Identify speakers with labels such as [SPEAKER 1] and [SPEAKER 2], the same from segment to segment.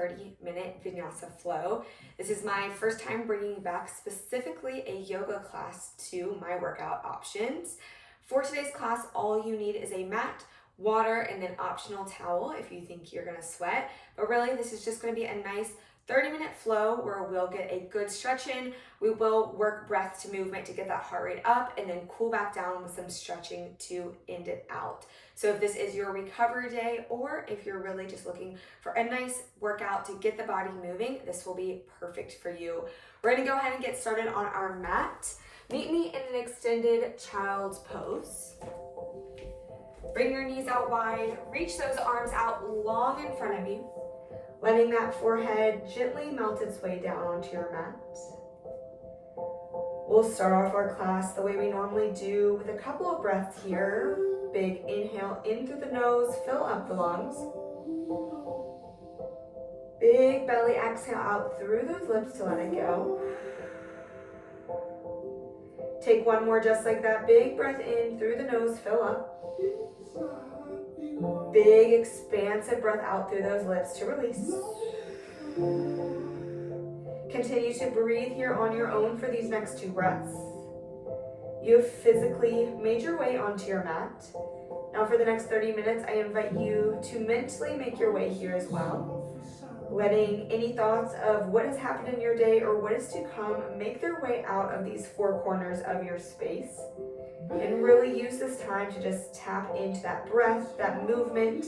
[SPEAKER 1] 30-minute Vinyasa Flow. This is my first time bringing back specifically a yoga class to my workout options. For today's class, all you need is a mat, water, and then optional towel if you think you're gonna sweat. But really, this is just gonna be a nice 30-minute flow where we'll get a good stretch in. We will work breath to movement to get that heart rate up and then cool back down with some stretching to end it out. So if this is your recovery day, or if you're really just looking for a nice workout to get the body moving, this will be perfect for you. We're gonna go ahead and get started on our mat. Meet me in an extended child's pose. Bring your knees out wide, reach those arms out long in front of you, letting that forehead gently melt its way down onto your mat. We'll start off our class the way we normally do with a couple of breaths here. Big inhale in through the nose, fill up the lungs. Big belly exhale out through those lips to let it go. Take one more just like that. Big breath in through the nose, fill up. Big expansive breath out through those lips to release. Continue to breathe here on your own for these next two breaths. You have physically made your way onto your mat. Now for the next 30 minutes, I invite you to mentally make your way here as well. Letting any thoughts of what has happened in your day or what is to come make their way out of these four corners of your space. And really use this time to just tap into that breath, that movement,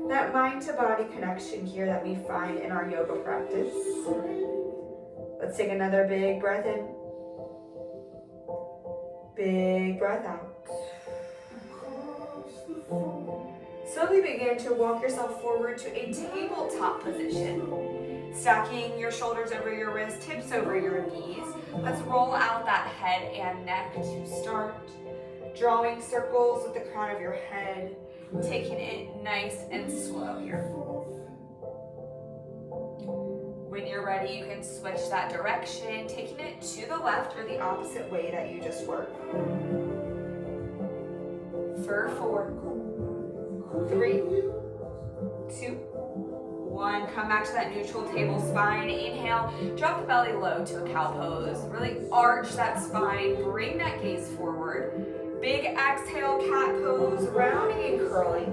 [SPEAKER 1] that mind to body connection here that we find in our yoga practice. Let's take another big breath in. Big breath out. Slowly begin to walk yourself forward to a tabletop position. Stacking your shoulders over your wrists, hips over your knees. Let's roll out that head and neck to start. Drawing circles with the crown of your head, taking it nice and slow here. When you're ready, you can switch that direction, taking it to the left or the opposite way that you just worked. For 4, 3, 2, 1. Come back to that neutral table spine. Inhale, drop the belly low to a cow pose. Really arch that spine, bring that gaze forward. Big exhale, cat pose, rounding and curling.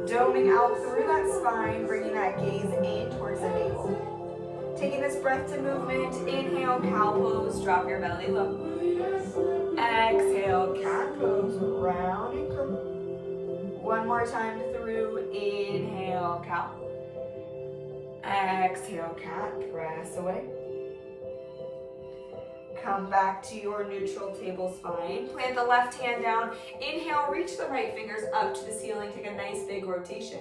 [SPEAKER 1] Doming out through that spine, bringing that gaze in towards the navel. Taking this breath to movement. Inhale, cow pose, drop your belly low. Exhale, cat pose, round and curl. One more time through. Inhale, cow. Exhale, cat, press away. Come back to your neutral table spine. Plant the left hand down. Inhale, reach the right fingers up to the ceiling. Take a nice big rotation.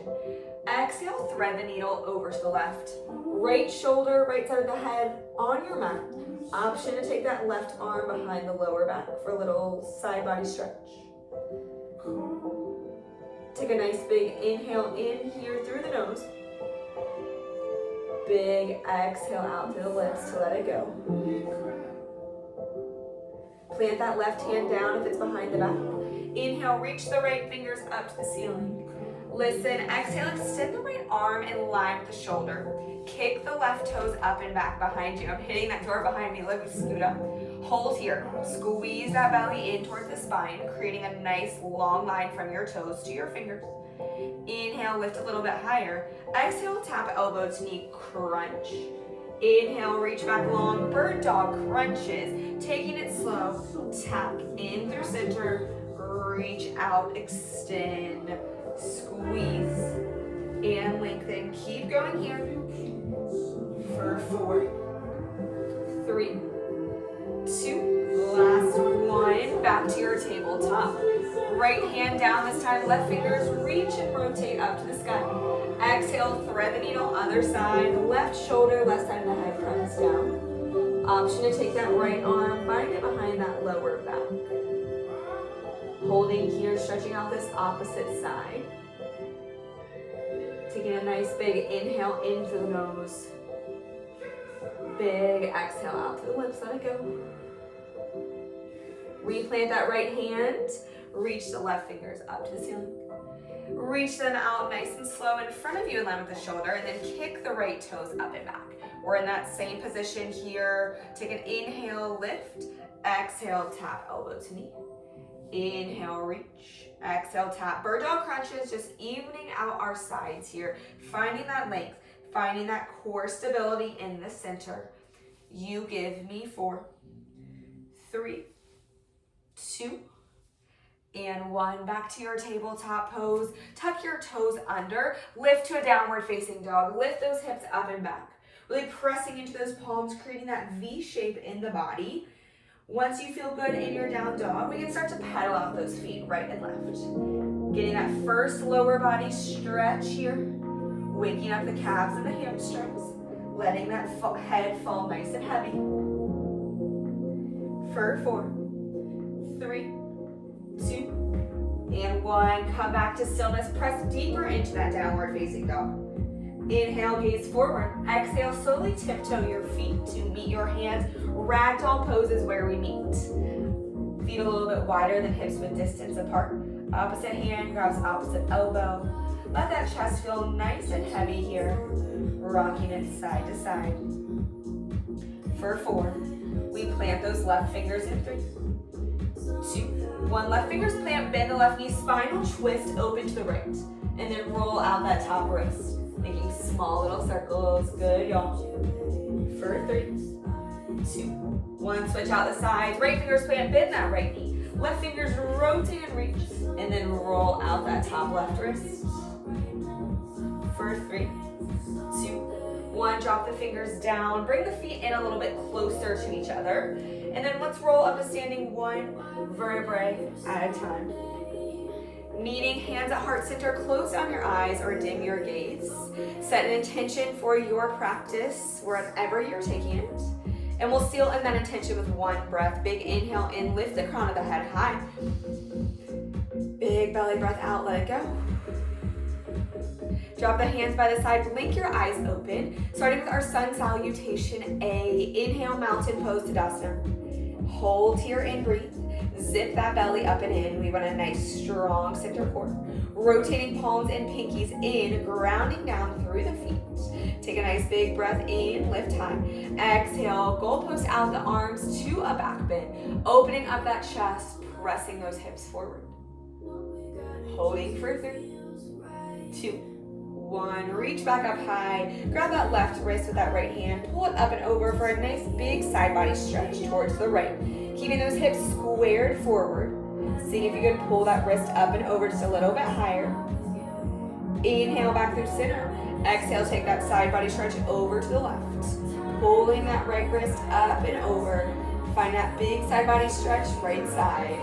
[SPEAKER 1] Exhale, thread the needle over to the left. Right shoulder, right side of the head on your mat. Option to take that left arm behind the lower back for a little side body stretch. Take a nice big inhale in here through the nose. Big exhale out through the lips to let it go. Plant that left hand down if it's behind the back. Inhale, reach the right fingers up to the ceiling. Listen, exhale, extend the right arm in line with the shoulder. Kick the left toes up and back behind you. I'm hitting that door behind me. Let me scoot up. Hold here. Squeeze that belly in towards the spine, creating a nice long line from your toes to your fingers. Inhale, lift a little bit higher. Exhale, tap elbow to knee, crunch. Inhale, reach back long, bird dog crunches. Taking it slow, tap in through center, reach out, extend, squeeze, and lengthen. Keep going here. For 4, 3, 2, last one. Back to your tabletop. Right hand down this time, left fingers reach and rotate up to the sky. Exhale, thread the needle, other side. Left shoulder, left side of the head comes down. Option to take that right arm, find it behind that lower back. Holding here, stretching out this opposite side. Taking a nice big inhale in through the nose. Big exhale out through the lips, let it go. Replant that right hand, reach the left fingers up to the ceiling. Reach them out nice and slow in front of you in line with the shoulder, and then kick the right toes up and back. We're in that same position here. Take an inhale, lift. Exhale, tap elbow to knee. Inhale, reach. Exhale, tap. Bird dog crunches, just evening out our sides here. Finding that length, finding that core stability in the center. You give me 4, 3, 2, and 1. Back to your tabletop pose. Tuck your toes under. Lift to a downward facing dog. Lift those hips up and back. Really pressing into those palms, creating that V shape in the body. Once you feel good in your down dog, we can start to pedal out those feet right and left. Getting that first lower body stretch here. Waking up the calves and the hamstrings. Letting that head fall nice and heavy. For 4, 3, 2, and 1. Come back to stillness. Press deeper into that downward facing dog. Inhale, gaze forward. Exhale, slowly tiptoe your feet to meet your hands. Ragdoll pose is where we meet. Feet a little bit wider than hips with distance apart. Opposite hand grabs opposite elbow. Let that chest feel nice and heavy here. Rocking it side to side. For 4, we plant those left fingers in 3, 2, 1. Left fingers plant, bend the left knee, spinal twist open to the right. And then roll out that top wrist. Making small little circles. Good, y'all. For 3, 2, 1. Switch out the sides. Right fingers plant, bend that right knee. Left fingers rotate and reach. And then roll out that top left wrist. For 3, 2, 1. Drop the fingers down. Bring the feet in a little bit closer to each other. And then let's roll up to standing 1 vertebrae at a time. Meeting hands at heart center, close down your eyes or dim your gaze. Set an intention for your practice wherever you're taking it. And we'll seal in that intention with 1 breath. Big inhale in, lift the crown of the head high. Big belly breath out, let it go. Drop the hands by the side, blink your eyes open. Starting with our sun salutation A. Inhale, mountain pose, Tadasana. Hold here and breathe. Zip that belly up and in. We want a nice strong center core. Rotating palms and pinkies in, grounding down through the feet. Take a nice big breath in, lift high. Exhale, goalpost out the arms to a back bend. Opening up that chest, pressing those hips forward. Holding for 3, 2, 1. Reach back up high. Grab that left wrist with that right hand. Pull it up and over for a nice big side body stretch towards the right. Keeping those hips squared forward. See if you can pull that wrist up and over just a little bit higher. Inhale back through center. Exhale, take that side body stretch over to the left. Pulling that right wrist up and over. Find that big side body stretch, right side.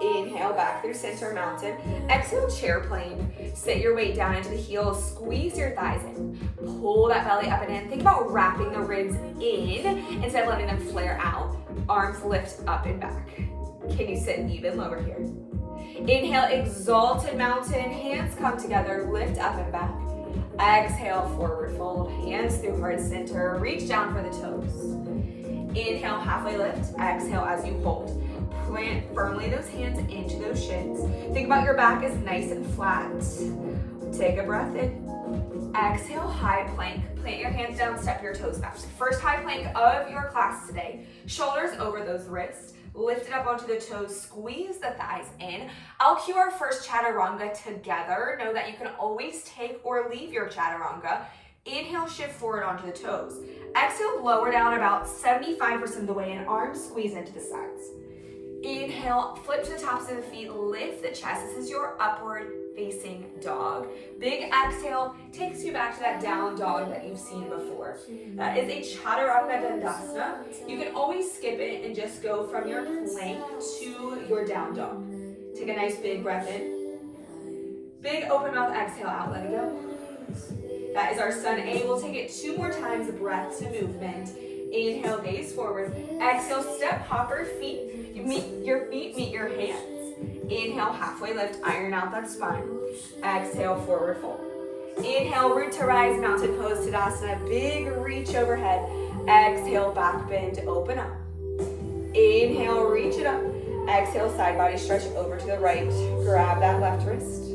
[SPEAKER 1] Inhale back through center, mountain. Exhale, chair plane. Sit your weight down into the heels. Squeeze your thighs in. Pull that belly up and in. Think about wrapping the ribs in instead of letting them flare out. Arms lift up and back. Can you sit even lower here? Inhale, exalted mountain. Hands come together. Lift up and back. Exhale, forward fold. Hands through heart center. Reach down for the toes. Inhale, halfway lift. Exhale as you hold. Plant firmly those hands into those shins. Think about your back is nice and flat. Take a breath in. Exhale, high plank. Plant your hands down, step your toes back. First high plank of your class today. Shoulders over those wrists. Lift it up onto the toes. Squeeze the thighs in. I'll cue our first chaturanga together. Know that you can always take or leave your chaturanga. Inhale, shift forward onto the toes. Exhale, lower down about 75% of the way and arms squeeze into the sides. Inhale, flip to the tops of the feet, lift the chest. This is your upward facing dog. Big exhale takes you back to that down dog that you've seen before. That is a Chaturanga Dandasana. You can always skip it and just go from your plank to your down dog. Take a nice big breath in. Big open mouth exhale out, let it go. That is our sun A. We'll take it 2 more times, breath to movement. Inhale, gaze forward. Exhale, step hopper, feet. Your feet meet your hands. Inhale, halfway lift, iron out that spine. Exhale, forward fold. Inhale, root to rise, mountain pose, Tadasana. Big reach overhead. Exhale, back bend, open up. Inhale, reach it up. Exhale, side body stretch over to the right. Grab that left wrist.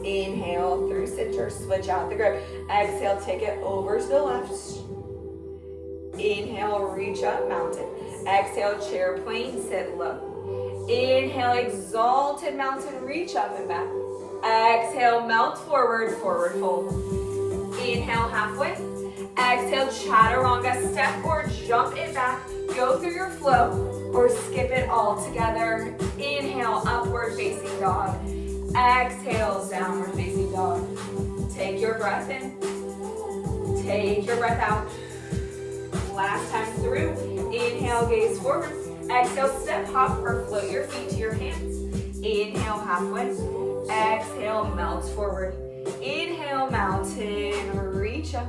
[SPEAKER 1] Inhale through center, switch out the grip. Exhale, take it over to the left. Inhale, reach up, mountain. Exhale, chair plane, sit low. Inhale, exalted mountain, reach up and back. Exhale, melt forward, forward fold. Inhale, halfway. Exhale, chaturanga, step or jump it back. Go through your flow or skip it all together. Inhale, upward facing dog. Exhale, downward facing dog. Take your breath in. Take your breath out. Last time through. Inhale, gaze forward. Exhale, step, hop, or float your feet to your hands. Inhale, halfway. Exhale, melt forward. Inhale, mountain, reach up.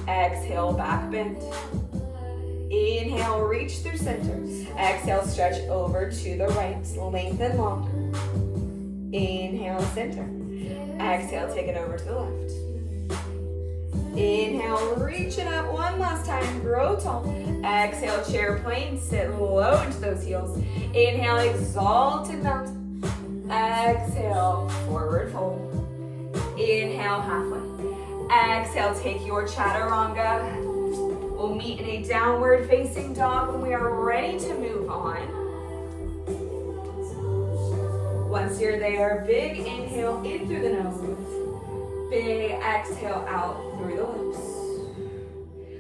[SPEAKER 1] Exhale, back bend. Inhale, reach through center. Exhale, stretch over to the right. Lengthen long. Inhale, center. Exhale, take it over to the left. Inhale, reach it up one last time, grow tall. Exhale, chair plane, sit low into those heels. Inhale, exalted mountain. Exhale, forward fold. Inhale, halfway. Exhale, take your chaturanga. We'll meet in a downward facing dog when we are ready to move on. Once you're there, big inhale in through the nose. Big exhale out through the lips.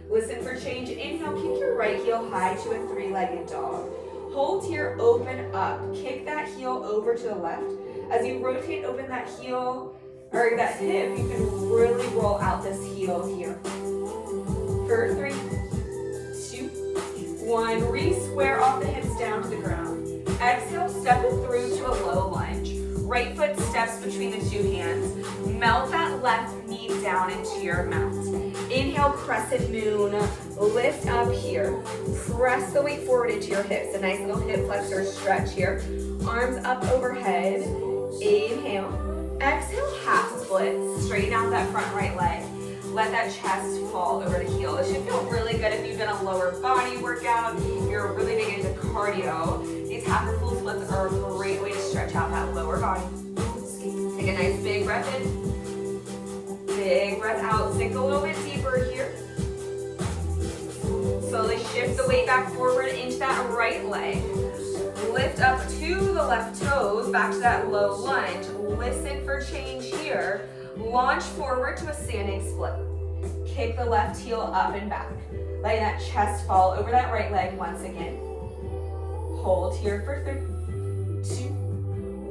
[SPEAKER 1] Listen for change. Inhale, kick your right heel high to a three-legged dog. Hold here, open up. Kick that heel over to the left. As you rotate, open that heel, or that hip, you can really roll out this heel here. For 3, 2, 1. Re-square off the hips down to the ground. Exhale, step it through to a low lunge. Right foot steps between the two hands. Melt that left knee down into your mat. Inhale, crescent moon. Lift up here. Press the weight forward into your hips. A nice little hip flexor stretch here. Arms up overhead. Inhale. Exhale, half split. Straighten out that front right leg. Let that chest fall over the heel. It should feel really good if you've done a lower body workout. You're really big into cardio. These half and full splits are a great way to stretch out that lower body. Take a nice big breath in. Big breath out. Sink a little bit deeper here. Slowly shift the weight back forward into that right leg. Lift up to the left toes, back to that low lunge. Listen for change here. Launch forward to a standing split. Kick the left heel up and back. Letting that chest fall over that right leg once again. Hold here for 3, 2,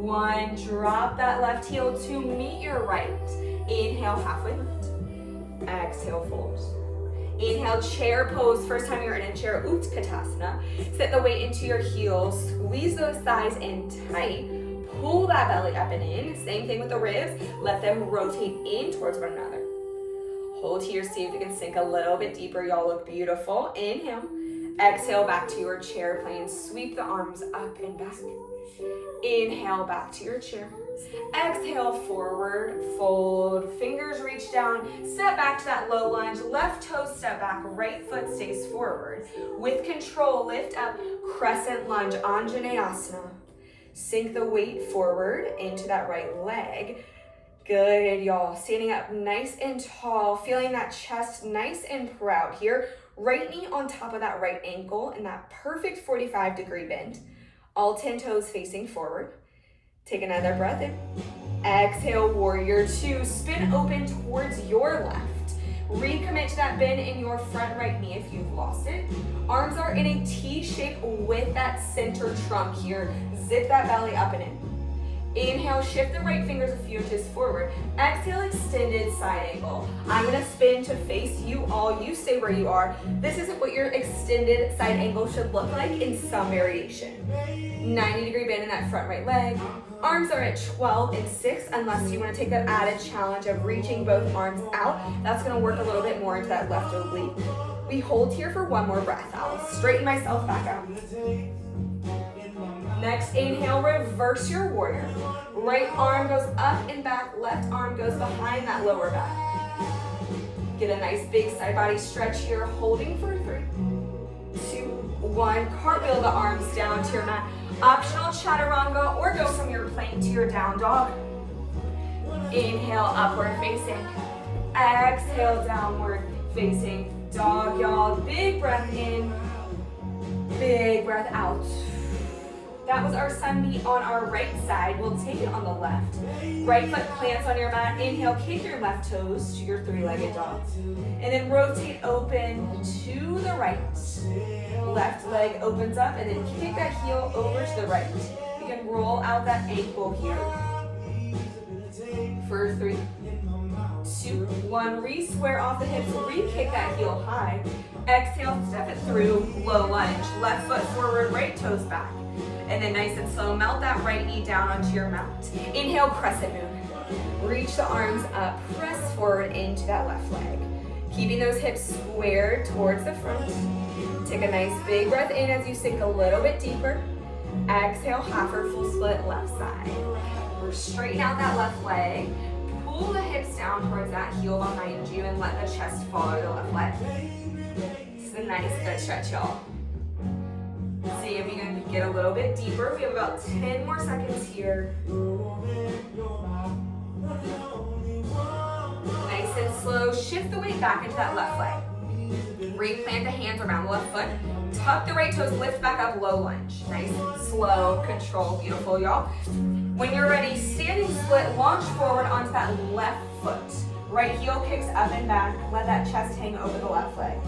[SPEAKER 1] 1. Drop that left heel to meet your right. Inhale, halfway lift. Exhale, fold. Inhale, chair pose. First time you're in a chair, Utkatasana. Sit the weight into your heels. Squeeze those thighs in tight. Pull that belly up and in. Same thing with the ribs. Let them rotate in towards one another. Hold here. See if you can sink a little bit deeper. Y'all look beautiful. Inhale. Exhale, back to your chair plane. Sweep the arms up and back. Inhale, back to your chair. Exhale, forward, fold. Fingers reach down. Step back to that low lunge. Left toe step back. Right foot stays forward. With control, lift up. Crescent lunge, Anjaneyasana. Sink the weight forward into that right leg. Good, y'all. Standing up nice and tall. Feeling that chest nice and proud here. Right knee on top of that right ankle in that perfect 45-degree bend. All 10 toes facing forward. Take another breath in. Exhale, warrior 2. Spin open towards your left. Recommit to that bend in your front right knee if you've lost it. Arms are in a T shape with that center trunk here. Zip that belly up and in. Inhale, shift the right fingers a few inches forward. Exhale, extended side angle. I'm gonna spin to face you all. You stay where you are. This is what your extended side angle should look like in some variation. 90-degree bend in that front right leg. Arms are at 12 and 6 unless you wanna take that added challenge of reaching both arms out. That's gonna work a little bit more into that left oblique. We hold here for one more breath. I'll straighten myself back out. Next, inhale, reverse your warrior. Right arm goes up and back, left arm goes behind that lower back. Get a nice big side body stretch here, holding for 3, 2, 1. Cartwheel the arms down to your mat. Optional chaturanga, or go from your plank to your down dog. Inhale, upward facing. Exhale, downward facing dog, y'all. Big breath in, big breath out. That was our sun beat on our right side. We'll take it on the left. Right foot plants on your mat. Inhale, kick your left toes to your three-legged dog. And then rotate open to the right. Left leg opens up, and then kick that heel over to the right. You can roll out that ankle here. For 3, 2, 1. Re-square off the hips. Re-kick that heel high. Exhale, step it through. Low lunge. Left foot forward, right toes back. And then nice and slow, melt that right knee down onto your mat. Inhale, crescent moon. Reach the arms up, press forward into that left leg. Keeping those hips squared towards the front. Take a nice big breath in as you sink a little bit deeper. Exhale, half or full split left side. We're straighten out that left leg. Pull the hips down towards that heel behind you and let the chest follow the left leg. This is a nice, good stretch, y'all. See if you can get a little bit deeper. We have about 10 more seconds here. Nice and slow. Shift the weight back into that left leg. Replant the hands around the left foot. Tuck the right toes, lift back up, low lunge. Nice and slow, control, beautiful, y'all. When you're ready, standing split, launch forward onto that left foot. Right heel kicks up and back. Let that chest hang over the left leg.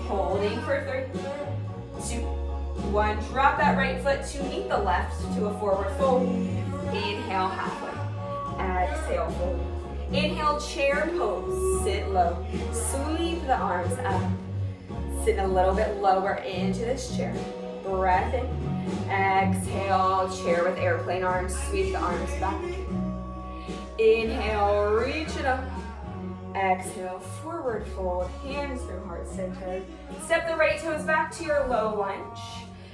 [SPEAKER 1] Holding for 3, 2, 1. Drop that right foot to meet the left to a forward fold. Inhale, halfway. Exhale, fold. Inhale, chair pose. Sit low. Sweep the arms up. Sit a little bit lower into this chair. Breath in. Exhale, chair with airplane arms. Sweep the arms back. Inhale, reach it up. Exhale, forward fold, hands through heart center. Step the right toes back to your low lunge.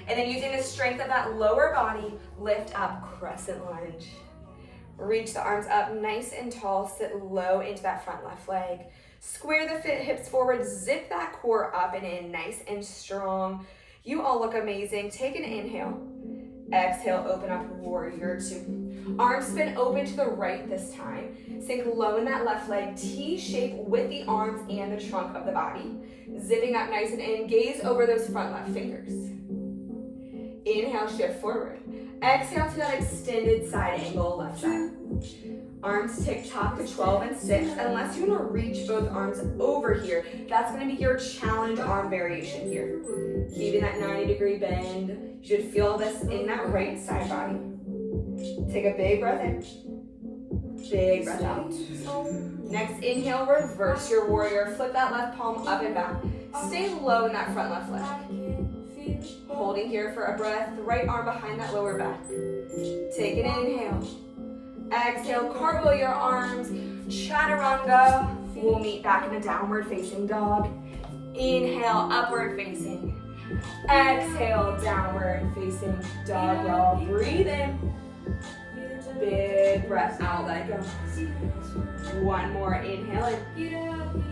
[SPEAKER 1] And then using the strength of that lower body, lift up, crescent lunge. Reach the arms up nice and tall, sit low into that front left leg. Square the hips forward, zip that core up and in, nice and strong. You all look amazing. Take an inhale. Exhale, open up, warrior 2. Arms spin open to the right this time. Sink low in that left leg, T-shape with the arms and the trunk of the body. Zipping up nice and in, gaze over those front left fingers. Inhale, shift forward. Exhale to that extended side angle, left side. Arms tick-tock to 12 and 6. Unless you want to reach both arms over here, that's going to be your challenge arm variation here. Keeping that 90-degree bend. You should feel this in that right side body. Take a big breath in. Big breath out. Next inhale, reverse your warrior. Flip that left palm up and back. Stay low in that front left leg. Holding here for a breath. The right arm behind that lower back. Take an inhale. Exhale, cartwheel your arms. Chaturanga. We'll meet back in a downward facing dog. Inhale, upward facing. Exhale, downward facing dog, y'all. Breathe in. Big breath out, let go. One more, inhale in.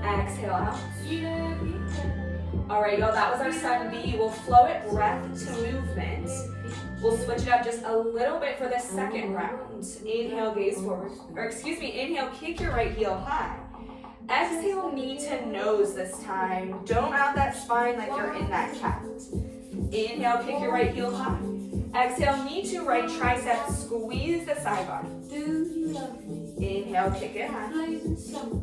[SPEAKER 1] Exhale out. All right, y'all, that was our sun B. We'll flow it breath to movement. We'll switch it up just a little bit for the second round. Inhale, gaze forward. Inhale, kick your right heel high. Exhale, knee to nose this time. Don't have that spine like you're in that cat. Inhale, kick your right heel high. Exhale, knee to right tricep, squeeze the side body. Inhale, kick it high.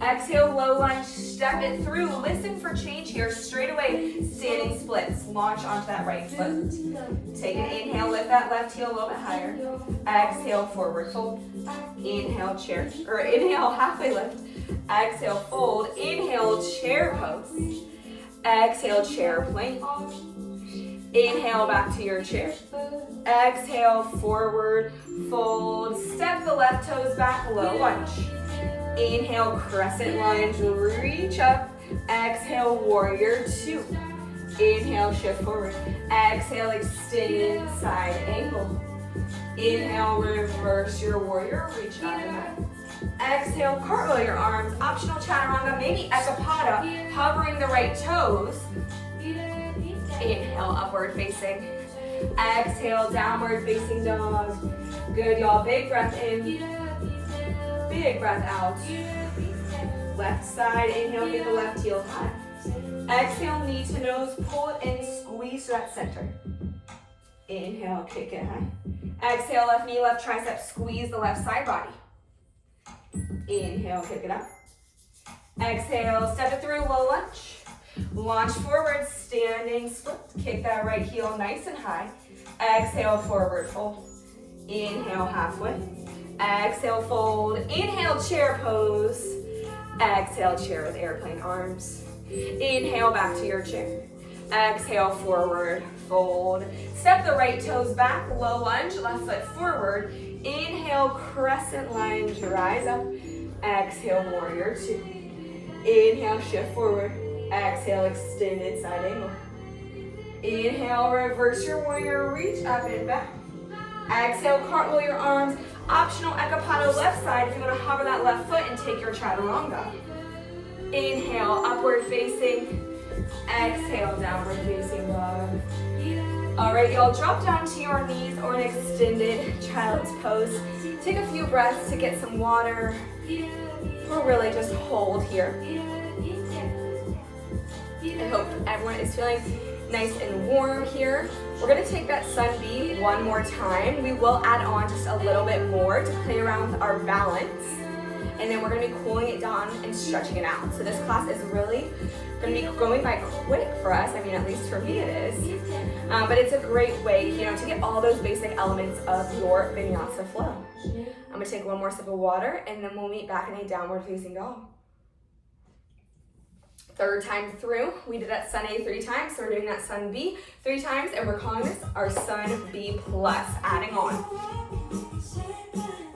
[SPEAKER 1] Exhale, low lunge, step it through. Listen for change here. Straight away, standing splits. Launch onto that right foot. Take an inhale, lift that left heel a little bit higher. Exhale, forward fold. Inhale, chair, or inhale, halfway lift. Exhale, fold. Inhale, chair pose. Exhale, chair plank. Inhale, back to your chair. Exhale, forward fold. Step the left toes back, low lunge. Inhale, crescent lunge, reach up. Exhale, warrior 2. Inhale, shift forward. Exhale, extended side angle. Inhale, reverse your warrior, reach up and back. Exhale, cartwheel your arms. Optional chaturanga, maybe ekapada, hovering the right toes. Inhale, upward facing. Exhale, downward facing dog. Good, y'all. Big breath in. Big breath out. Left side, inhale, get the left heel high. Exhale, knee to nose, pull it in, squeeze to that center. Inhale, kick it high. Exhale, left knee, left tricep, squeeze the left side body. Inhale, kick it up. Exhale, step it through, low lunge. Launch forward, standing split. Kick that right heel nice and high. Exhale, forward fold. Inhale, halfway. Exhale, fold. Inhale, chair pose. Exhale, chair with airplane arms. Inhale, back to your chair. Exhale, forward, fold. Step the right toes back, low lunge, left foot forward. Inhale, crescent lunge, rise up. Exhale, warrior two. Inhale, shift forward. Exhale, extended side angle. Inhale, reverse your warrior, reach up and back. Exhale, cartwheel your arms. Optional ekapato left side if you want to hover that left foot and take your chaturanga. Inhale, upward facing. Exhale, downward facing dog. All right, y'all, drop down to your knees or an extended child's pose. Take a few breaths to get some water, or really just hold here. I hope everyone is feeling nice and warm here. We're gonna take that sun B one more time. We will add on just a little bit more to play around with our balance. And then we're gonna be cooling it down and stretching it out. So this class is really gonna be going by quick for us. I mean, at least for me it is. But it's a great way, to get all those basic elements of your vinyasa flow. I'm gonna take one more sip of water and then we'll meet back in a downward facing dog. Third time through, we did that sun A 3 times, so we're doing that sun B 3 times, and we're calling this our sun B plus, adding on.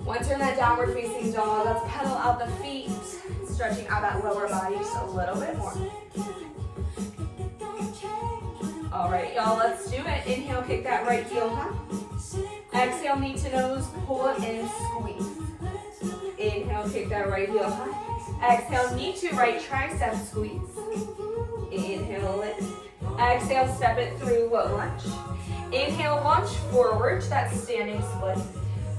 [SPEAKER 1] Once you're in that downward facing dog, let's pedal out the feet, stretching out that lower body just a little bit more. All right, y'all, let's do it. Inhale, kick that right heel high. Exhale, knee to nose, pull it in, squeeze. Inhale, kick that right heel high. Exhale, knee to right tricep, squeeze. Inhale, lift. Exhale, step it through, low lunge. Inhale, launch forward to that standing split.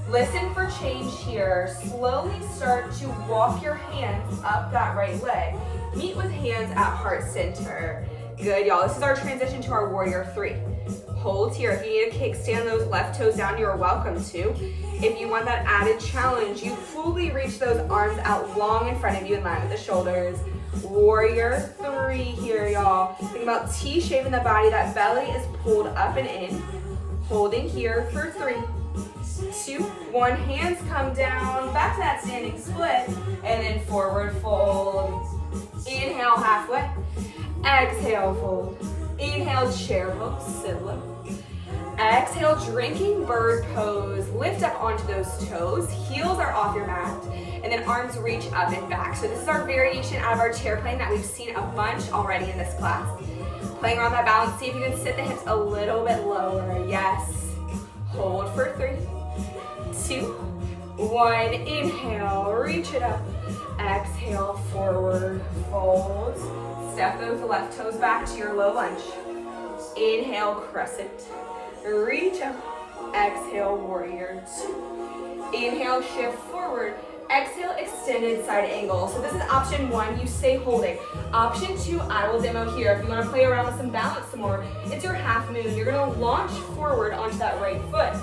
[SPEAKER 1] Listen for change here. Slowly start to walk your hands up that right leg. Meet with hands at heart center. Good, y'all. This is our transition to our warrior 3. Hold here. If you need to kickstand those left toes down, you're welcome to. If you want that added challenge, you fully reach those arms out long in front of you in line with the shoulders. Warrior 3 here, y'all. Think about T shape in the body. That belly is pulled up and in. Holding here for 3, 2, 1. Hands come down, back to that standing split, and then forward fold. Inhale, halfway. Exhale, fold. Inhale, chair pose, sit low. Exhale, drinking bird pose. Lift up onto those toes. Heels are off your mat. And then arms reach up and back. So this is our variation out of our chair plane that we've seen a bunch already in this class. Playing around that balance. See if you can sit the hips a little bit lower. Yes. Hold for 3, 2, 1. Inhale, reach it up. Exhale, forward fold. Step those left toes back to your low lunge. Inhale, crescent. Reach up. Exhale, warrior 2. Inhale, shift forward. Exhale, extended side angle. So this is option 1, you stay holding. Option 2, I will demo here. If you want to play around with some balance some more, it's your half moon. You're going to launch forward onto that right foot.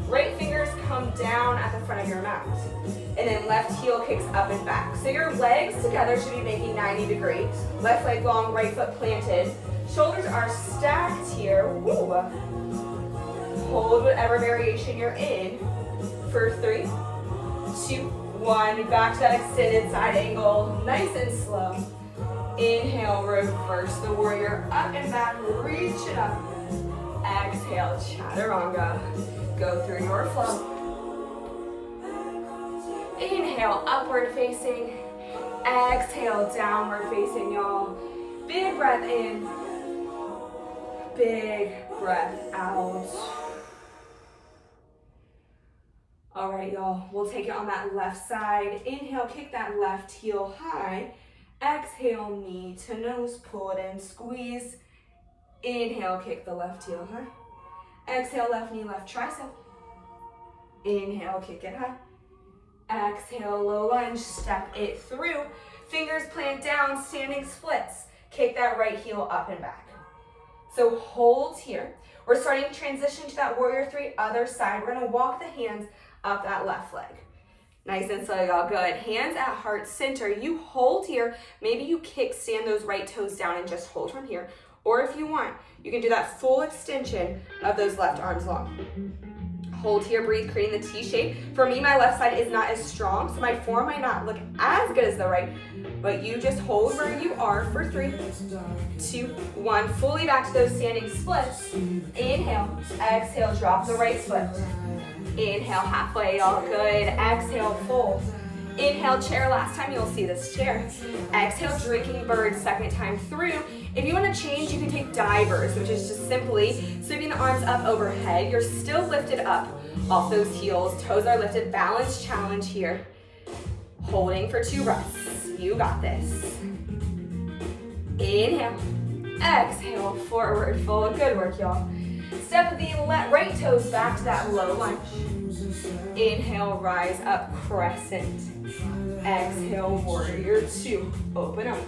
[SPEAKER 1] Right fingers come down at the front of your mat. And then left heel kicks up and back. So your legs together should be making 90 degrees. Left leg long, right foot planted. Shoulders are stacked here. Woo. Hold whatever variation you're in for 3, 2, 1. Back to that extended side angle, nice and slow. Inhale, reverse the warrior, up and back, reach it up. Exhale, chaturanga. Go through your flow. Inhale, upward facing. Exhale, downward facing, y'all. Big breath in. Big breath out. All right, y'all, we'll take it on that left side. Inhale, kick that left heel high. Exhale, knee to nose, pull it in, squeeze. Inhale, kick the left heel high. Exhale, left knee, left tricep. Inhale, kick it high. Exhale, low lunge, step it through. Fingers plant down, standing splits. Kick that right heel up and back. So hold here. We're starting to transition to that warrior three, other side. We're gonna walk the hands up that left leg. Nice and slow, y'all, good. Hands at heart center. You hold here. Maybe you kickstand those right toes down and just hold from here. Or if you want, you can do that full extension of those left arms long. Hold here, breathe, creating the T shape. For me, my left side is not as strong, so my form might not look as good as the right, but you just hold where you are for 3, 2, 1. Fully back to those standing splits. Inhale, exhale, drop the right foot. Inhale, halfway, all good. Exhale, fold. Inhale, chair. Last time you'll see this chair. Exhale, drinking bird, second time through. If you want to change, you can take divers, which is just simply sweeping the arms up overhead. You're still lifted up off those heels. Toes are lifted. Balance challenge here. Holding for 2 breaths. You got this. Inhale. Exhale, forward fold. Good work, y'all. Step the right toes back to that low lunge. Inhale, rise up, crescent. Exhale, warrior 2. Open up.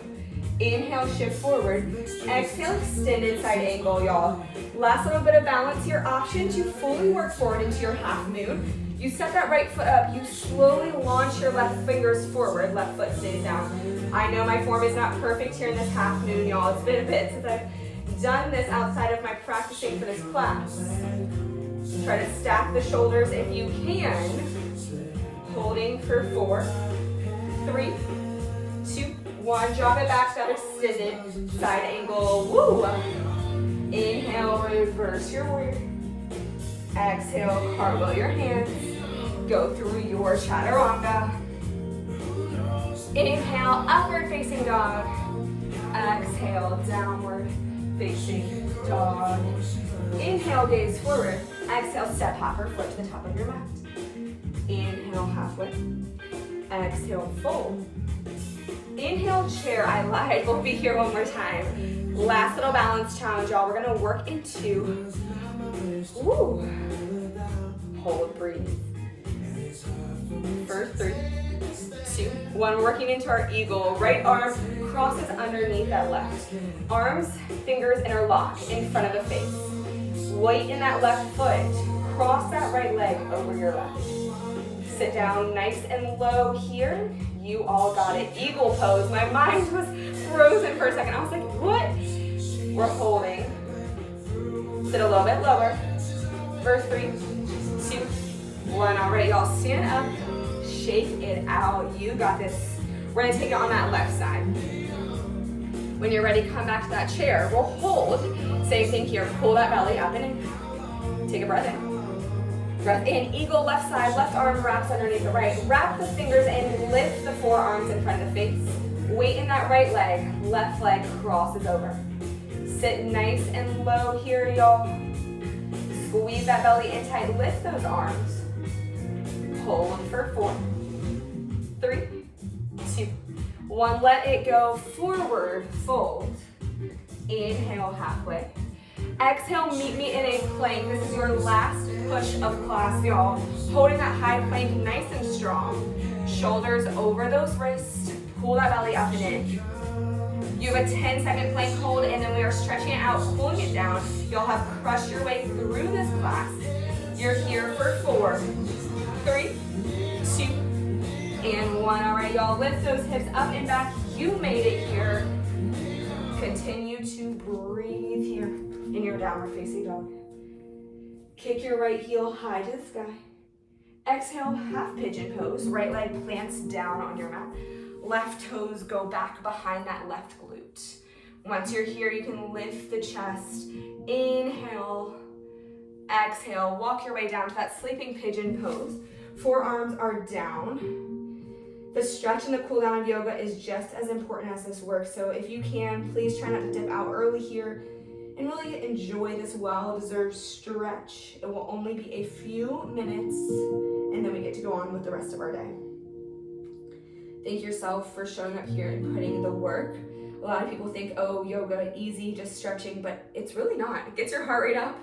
[SPEAKER 1] Inhale, shift forward. Exhale, extended side angle, y'all. Last little bit of balance here. Option to fully work forward into your half moon. You set that right foot up. You slowly launch your left fingers forward. Left foot stays down. I know my form is not perfect here in this half moon, y'all. It's been a bit since I've done this outside of my practicing for this class. Try to stack the shoulders if you can. Holding for 4, 3, 2, 1. Drop it back to that extended side angle. Woo! Inhale, reverse your warrior. Exhale, cartwheel your hands. Go through your chaturanga. Inhale, upward facing dog. Exhale, downward facing dog. Inhale, gaze forward. Exhale, step hopper, foot to the top of your mat. Inhale, halfway. Exhale, fold. Inhale, chair. I lied. We'll be here one more time. Last little balance challenge, y'all. We're gonna work into, woo. Hold, breathe. For 3, 2, 1. We're working into our eagle. Right arm crosses underneath that left. Arms, fingers interlock in front of the face. Weight in that left foot. Cross that right leg over your left. Sit down nice and low here. You all got it. Eagle pose. My mind was frozen for a second. I was like, what? We're holding. Sit a little bit lower. For 3, 2, 1. All right, y'all, stand up. Shake it out. You got this. We're gonna take it on that left side. When you're ready, come back to that chair. We'll hold. Same thing here. Pull that belly up and in. Take a breath in. Breath in. Eagle left side. Left arm wraps underneath the right. Wrap the fingers in. Lift the forearms in front of the face. Weight in that right leg. Left leg crosses over. Sit nice and low here, y'all. Squeeze that belly in tight. Lift those arms. Hold for 4, 3, 2, 1. Let it go. Forward fold. Inhale, halfway. Exhale, meet me in a plank. This is your last push of class, y'all. Holding that high plank nice and strong. Shoulders over those wrists. Pull that belly up and in. You have a 10-second plank hold, and then we are stretching it out, pulling it down. You'll have crushed your way through this class. You're here for 4, 3, 2, and 1. All right, y'all, lift those hips up and back. You made it here. Continue to breathe here in your downward facing dog. Kick your right heel high to the sky. Exhale, half pigeon pose. Right leg plants down on your mat. Left toes go back behind that left glute. Once you're here, you can lift the chest. Inhale. Exhale, walk your way down to that sleeping pigeon pose. Forearms are down. The stretch and the cool down of yoga is just as important as this work. So if you can, please try not to dip out early here and really enjoy this well-deserved stretch. It will only be a few minutes and then we get to go on with the rest of our day. Thank yourself for showing up here and putting in the work. A lot of people think, oh, yoga, easy, just stretching, but it's really not. It gets your heart rate up.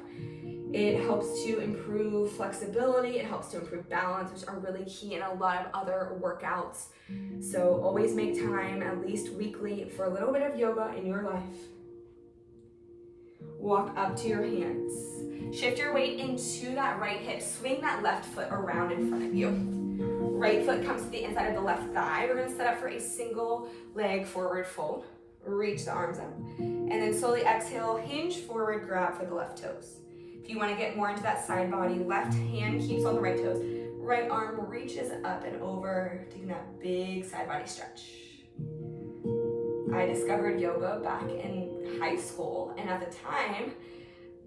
[SPEAKER 1] It helps to improve flexibility, it helps to improve balance, which are really key in a lot of other workouts. So always make time, at least weekly, for a little bit of yoga in your life. Walk up to your hands. Shift your weight into that right hip. Swing that left foot around in front of you. Right foot comes to the inside of the left thigh. We're going to set up for a single leg forward fold. Reach the arms up. And then slowly exhale, hinge forward, grab for the left toes. If you want to get more into that side body, left hand keeps on the right toes. Right arm reaches up and over, taking that big side body stretch. I discovered yoga back in high school, and at the time,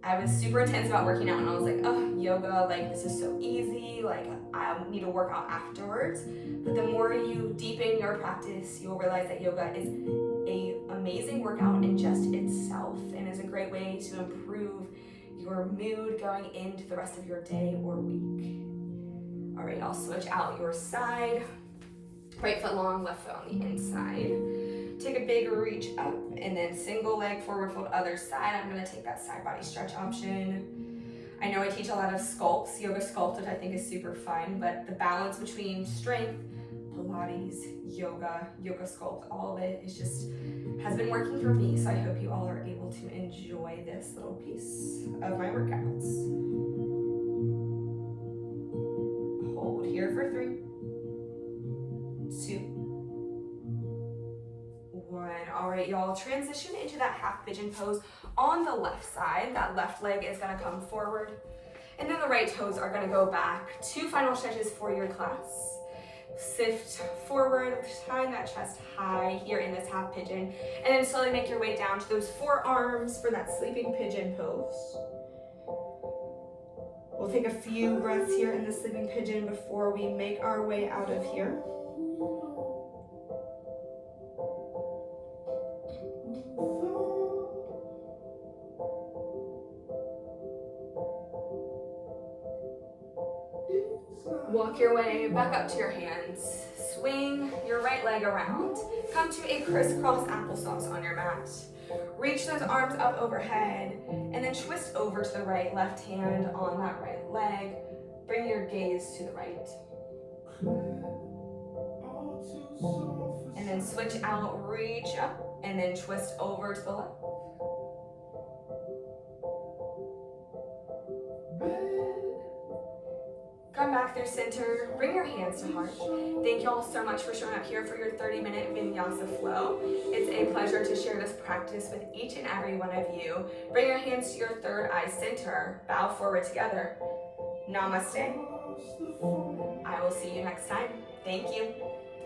[SPEAKER 1] I was super intense about working out, and I was like, oh, yoga, like, this is so easy, like, I need to work out afterwards. But the more you deepen your practice, you'll realize that yoga is an amazing workout in just itself, and is a great way to improve your mood going into the rest of your day or week. All right, I'll switch out your side. Right foot long, left foot on the inside. Take a big reach up, and then single leg forward fold other side. I'm gonna take that side body stretch option. I know I teach a lot of sculpts, yoga sculpt, which I think is super fun, but the balance between strength, Pilates, yoga sculpt, all of it is just, has been working for me, so I hope you all are able to enjoy this little piece of my workouts. Hold here for 3, 2, 1. All right, y'all, transition into that half pigeon pose on the left side. That left leg is gonna come forward, and then the right toes are gonna go back. 2 final stretches for your class. Sift forward, tying that chest high here in this half pigeon, and then slowly make your way down to those forearms for that sleeping pigeon pose. We'll take a few breaths here in the sleeping pigeon before we make our way out of here. Walk your way back up to your hands. Swing your right leg around. Come to a crisscross applesauce on your mat. Reach those arms up overhead, and then twist over to the right, left hand on that right leg. Bring your gaze to the right. And then switch out, reach up, and then twist over to the left. Come back through center, bring your hands to heart. Thank you all so much for showing up here for your 30-minute Vinyasa Flow. It's a pleasure to share this practice with each and every one of you. Bring your hands to your third eye center, bow forward together. Namaste. I will see you next time. Thank you.